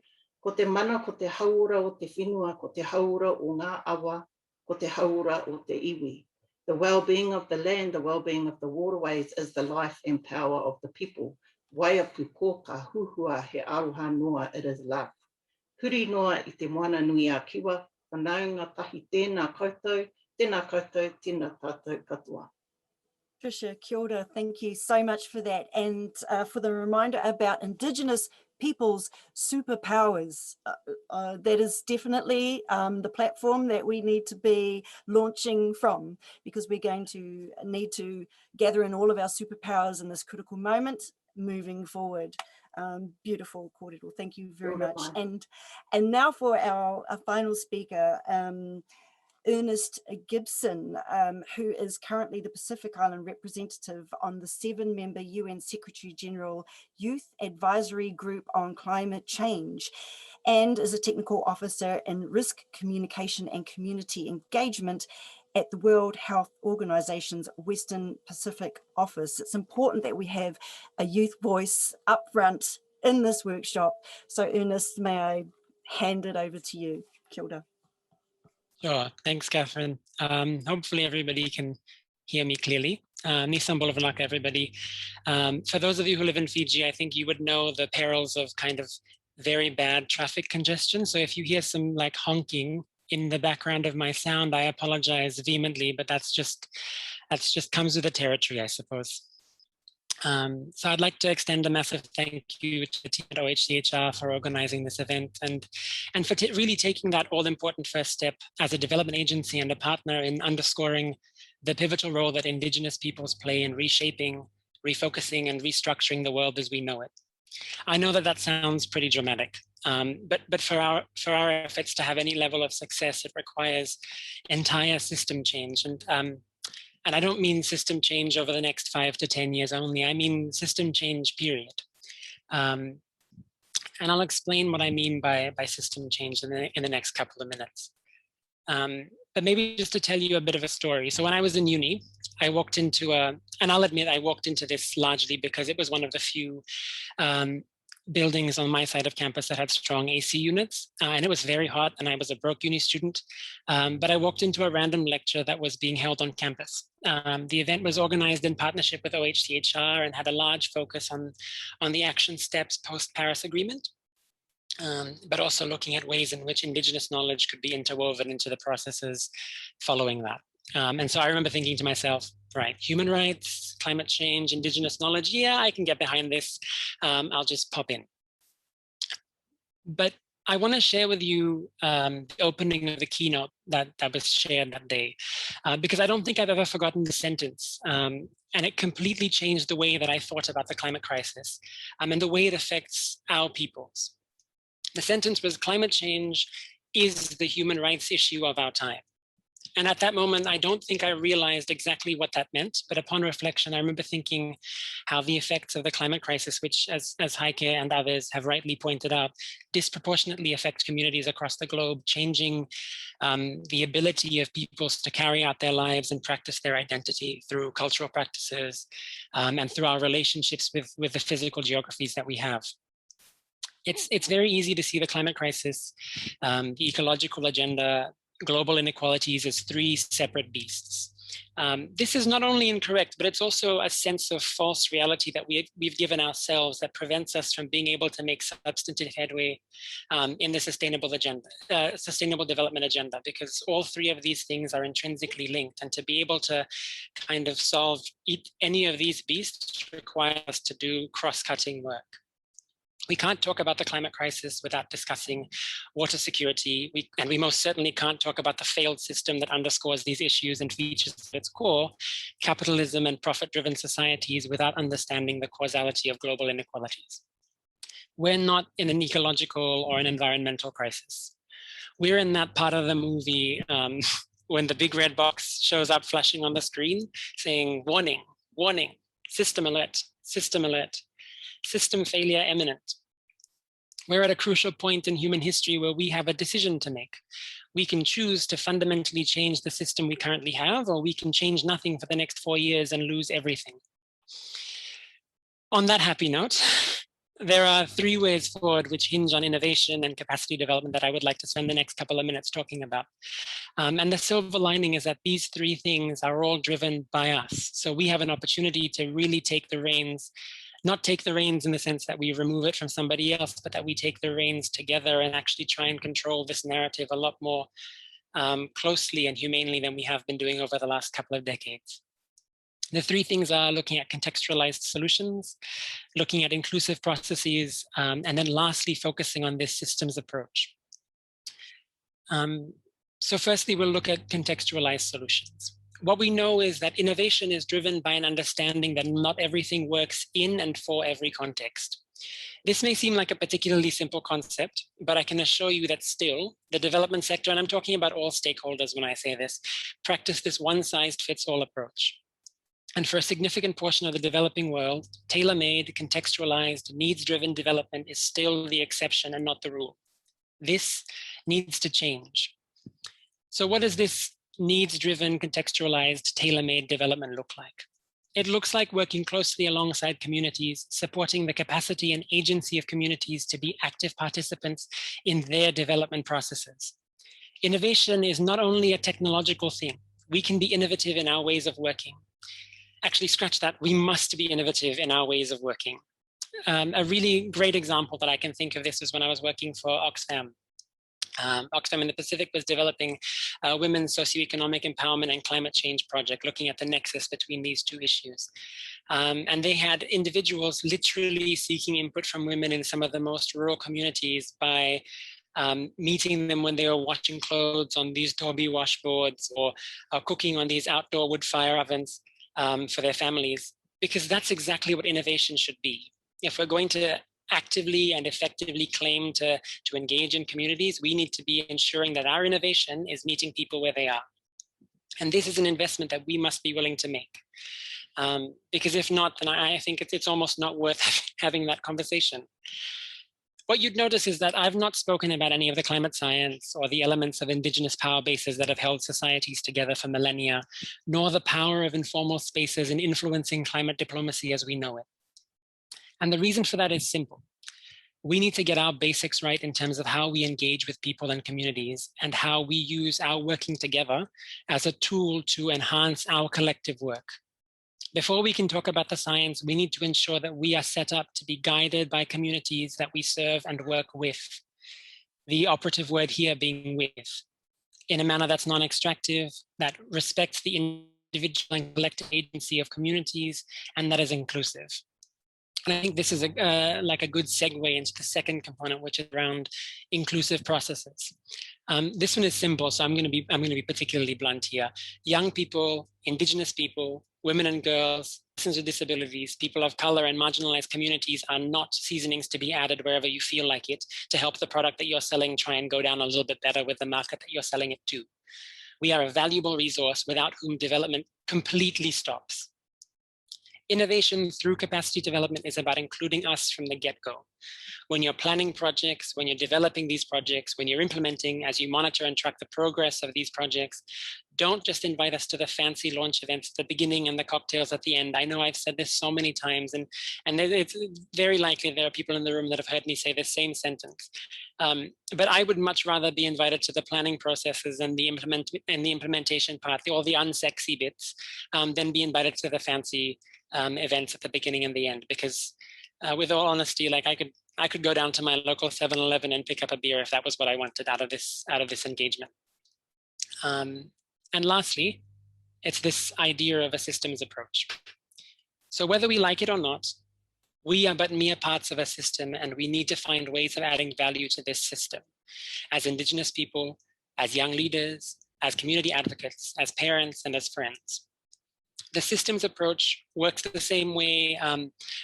Ko te mana, ko te haura o te whenua, ko te haura o ngā awa, ko te haura o te iwi. The well-being of the land, the well-being of the waterways is the life and power of the people. Waiapu kōka huhua he aroha noa, it is love. Huri noa I te moana nui a kiwa, whanaunga tahi tēnā koutou, tēnā tātou katoa. Tricia, kia ora, thank you so much for that, and for the reminder about Indigenous people's superpowers. That is definitely the platform that we need to be launching from, because we're going to need to gather in all of our superpowers in this critical moment moving forward. Beautiful, Kōrero. Thank you very much. And now for our final speaker, Ernest Gibson, who is currently the Pacific Island representative on the 7-member UN Secretary General Youth Advisory Group on Climate Change, and is a technical officer in risk communication and community engagement at the World Health Organization's Western Pacific office. It's important that we have a youth voice up front in this workshop. So Ernest, may I hand it over to you? Kia ora. Sure, thanks, Catherine. Hopefully everybody can hear me clearly. Nisan Bolavanaka, everybody. For those of you who live in Fiji, I think you would know the perils of kind of very bad traffic congestion. So if you hear some like honking in the background of my sound, I apologize vehemently, but that's just comes with the territory, I suppose. So I'd like to extend a massive thank you to the team at OHCHR for organizing this event and for really taking that all-important first step as a development agency and a partner in underscoring the pivotal role that Indigenous peoples play in reshaping, refocusing, and restructuring the world as we know it. I know that that sounds pretty dramatic, but for our efforts to have any level of success, it requires entire system change. And I don't mean system change over the next 5 to 10 years only, I mean system change, period. And I'll explain what I mean by system change in the next couple of minutes. But maybe just to tell you a bit of a story. So when I was in uni, I walked into and I'll admit I walked into this largely because it was one of the few buildings on my side of campus that had strong AC units, and it was very hot, and I was a broke uni student, but I walked into a random lecture that was being held on campus. The event was organized in partnership with OHCHR and had a large focus on the action steps post-Paris Agreement, but also looking at ways in which Indigenous knowledge could be interwoven into the processes following that. And so I remember thinking to myself, right, human rights, climate change, Indigenous knowledge, yeah, I can get behind this. I'll just pop in. But I want to share with you the opening of the keynote that was shared that day, because I don't think I've ever forgotten the sentence. And it completely changed the way that I thought about the climate crisis and the way it affects our peoples. The sentence was, climate change is the human rights issue of our time. And at that moment, I don't think I realized exactly what that meant. But upon reflection, I remember thinking how the effects of the climate crisis, which as Heike and others have rightly pointed out, disproportionately affect communities across the globe, changing the ability of peoples to carry out their lives and practice their identity through cultural practices and through our relationships with the physical geographies that we have. It's very easy to see the climate crisis, the ecological agenda, global inequalities as 3 separate beasts. This is not only incorrect, but it's also a sense of false reality that we've given ourselves that prevents us from being able to make substantive headway in the sustainable development agenda, because all 3 of these things are intrinsically linked. And to be able to kind of solve any of these beasts requires us to do cross-cutting work. We can't talk about the climate crisis without discussing water security, and we most certainly can't talk about the failed system that underscores these issues and features at its core, capitalism and profit-driven societies, without understanding the causality of global inequalities. We're not in an ecological or an environmental crisis. We're in that part of the movie when the big red box shows up flashing on the screen saying, warning, warning, system alert, system alert. System failure imminent. We're at a crucial point in human history where we have a decision to make. We can choose to fundamentally change the system we currently have, or we can change nothing for the next 4 years and lose everything. On that happy note, there are 3 ways forward which hinge on innovation and capacity development that I would like to spend the next couple of minutes talking about. And the silver lining is that these 3 things are all driven by us. So we have an opportunity to really take the reins, not take the reins in the sense that we remove it from somebody else, but that we take the reins together and actually try and control this narrative a lot more closely and humanely than we have been doing over the last couple of decades. The three things are looking at contextualized solutions, looking at inclusive processes, and then lastly, focusing on this systems approach. So firstly, we'll look at contextualized solutions. What we know is that innovation is driven by an understanding that not everything works in and for every context. This may seem like a particularly simple concept, but I can assure you that still the development sector, and I'm talking about all stakeholders when I say this, practice this one-size-fits-all approach. And for a significant portion of the developing world, tailor-made, contextualized, needs-driven development is still the exception and not the rule. This needs to change. So what does this needs-driven, contextualized, tailor-made development look like? It looks like working closely alongside communities, supporting the capacity and agency of communities to be active participants in their development processes. Innovation is not only a technological thing. We can be innovative in our ways of working. Actually, scratch that, we must be innovative in our ways of working. A really great example that I can think of this is when I was working for Oxfam. Oxfam in the Pacific was developing a women's socioeconomic empowerment and climate change project, looking at the nexus between these two issues. And they had individuals literally seeking input from women in some of the most rural communities by meeting them when they were washing clothes on these Toby washboards or cooking on these outdoor wood fire ovens for their families, because that's exactly what innovation should be. If we're going to actively and effectively claim to engage in communities, we need to be ensuring that our innovation is meeting people where they are. And this is an investment that we must be willing to make. Because if not, then I think it's almost not worth having that conversation. What you'd notice is that I've not spoken about any of the climate science or the elements of indigenous power bases that have held societies together for millennia, nor the power of informal spaces in influencing climate diplomacy as we know it. And the reason for that is simple. We need to get our basics right in terms of how we engage with people and communities and how we use our working together as a tool to enhance our collective work. Before we can talk about the science, we need to ensure that we are set up to be guided by communities that we serve and work with. The operative word here being with, in a manner that's non-extractive, that respects the individual and collective agency of communities, and that is inclusive. And I think this is like a good segue into the second component, which is around inclusive processes. This one is simple, so I'm going to be particularly blunt here. Young people, indigenous people, women and girls, persons with disabilities, people of color, and marginalized communities are not seasonings to be added wherever you feel like it to help the product that you're selling try and go down a little bit better with the market that you're selling it to. We are a valuable resource without whom development completely stops. Innovation through capacity development is about including us from the get-go. When you're planning projects, when you're developing these projects, when you're implementing, as you monitor and track the progress of these projects, don't just invite us to the fancy launch events at the beginning and the cocktails at the end. I know I've said this so many times, and it's very likely there are people in the room that have heard me say this same sentence. But I would much rather be invited to the planning processes and the implementation part, all the unsexy bits, than be invited to the fancy events at the beginning and the end. Because with all honesty, like I could go down to my local 7-Eleven and pick up a beer if that was what I wanted out of this engagement. And lastly, it's this idea of a systems approach. So whether we like it or not, we are but mere parts of a system, and we need to find ways of adding value to this system as Indigenous people, as young leaders, as community advocates, as parents, and as friends. The systems approach works the same way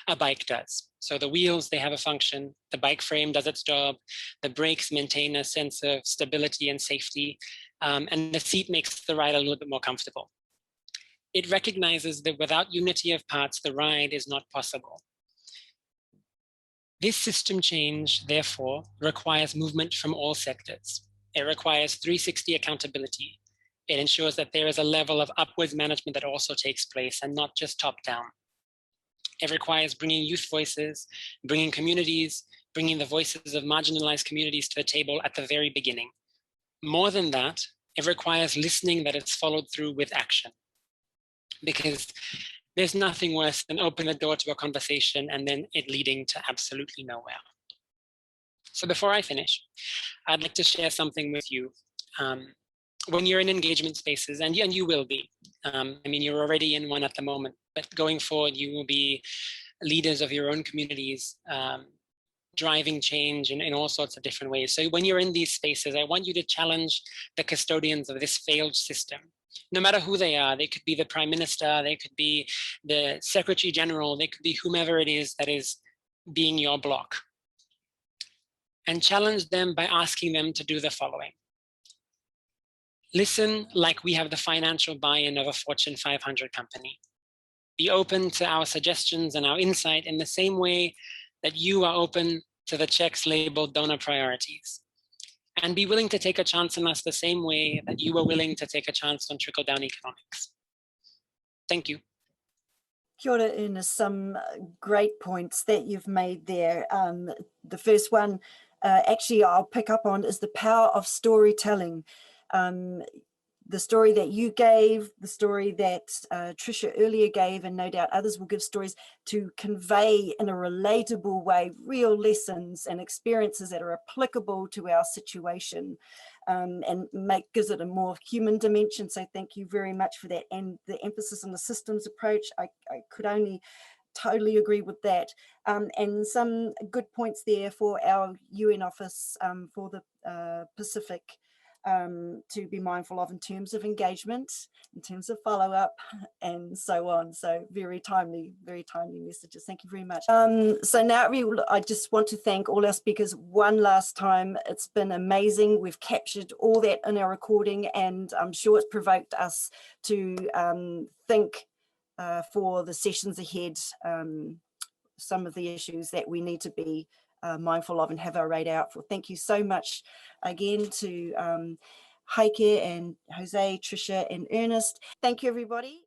a bike does. So the wheels, they have a function, the bike frame does its job, the brakes maintain a sense of stability and safety, and the seat makes the ride a little bit more comfortable. It recognizes that without unity of parts, the ride is not possible. This system change, therefore, requires movement from all sectors. It requires 360 accountability. It ensures that there is a level of upwards management that also takes place and not just top down. It requires bringing youth voices, bringing communities, bringing the voices of marginalized communities to the table at the very beginning. More than that, it requires listening that is followed through with action. Because there's nothing worse than open the door to a conversation and then it leading to absolutely nowhere. So before I finish, I'd like to share something with you. When you're in engagement spaces, and you will be, I mean, you're already in one at the moment, but going forward, you will be leaders of your own communities, driving change in all sorts of different ways. So when you're in these spaces, I want you to challenge the custodians of this failed system, no matter who they are. They could be the Prime Minister, they could be the Secretary General, they could be whomever it is that is being your block. And challenge them by asking them to do the following. Listen like we have the financial buy-in of a Fortune 500 company. Be open to our suggestions and our insight in the same way that you are open to the checks labeled donor priorities. And be willing to take a chance on us the same way that you were willing to take a chance on trickle-down economics. Thank you. Kia ora, Ernest. Some great points that you've made there. The first one, actually, I'll pick up on is the power of storytelling. The story that you gave, the story that Tricia earlier gave, and no doubt others will give stories to convey in a relatable way real lessons and experiences that are applicable to our situation, and gives it a more human dimension. So thank you very much for that. And the emphasis on the systems approach, I could only totally agree with that. And some good points there for our UN office for the Pacific, to be mindful of in terms of engagement, in terms of follow-up, and so on. So very timely messages. Thank you very much. So now I just want to thank all our speakers one last time. It's been amazing. We've captured all that in our recording, and I'm sure it's provoked us to think for the sessions ahead, some of the issues that we need to be mindful of and have our radar out for. Thank you so much again to Heike and Jose, Tricia and Ernest. Thank you, everybody.